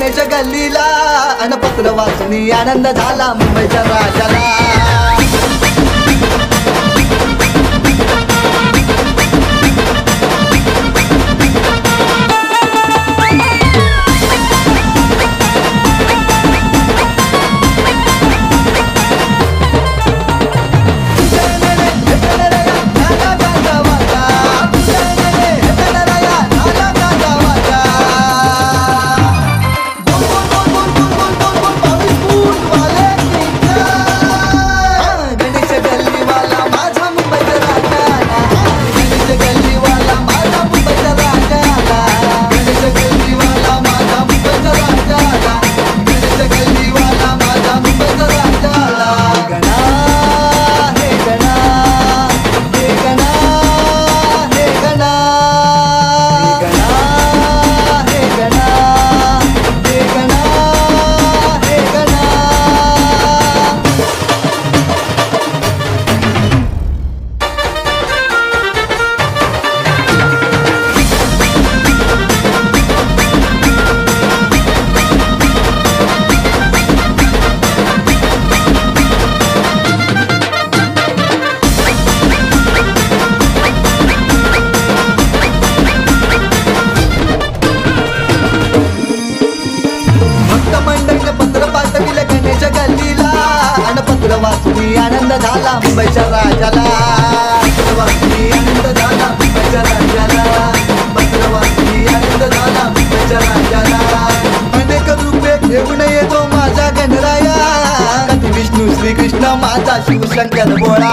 गणेश गल्लीला अन पत्र वाचनी आनंद झाला मुंबईच्या राजाला. वाचनी आनंद झाला मुंबईच्या राजाला. वाचनी आनंद झाला मुंबईच्या राजाला. पत्र वाचनी आनंद झाला मुंबईच्या राजाला. अनेक रूपे घेऊन येतो माझा गणराया. कधी विष्णू श्रीकृष्ण माझा शिवशंकर भोळा.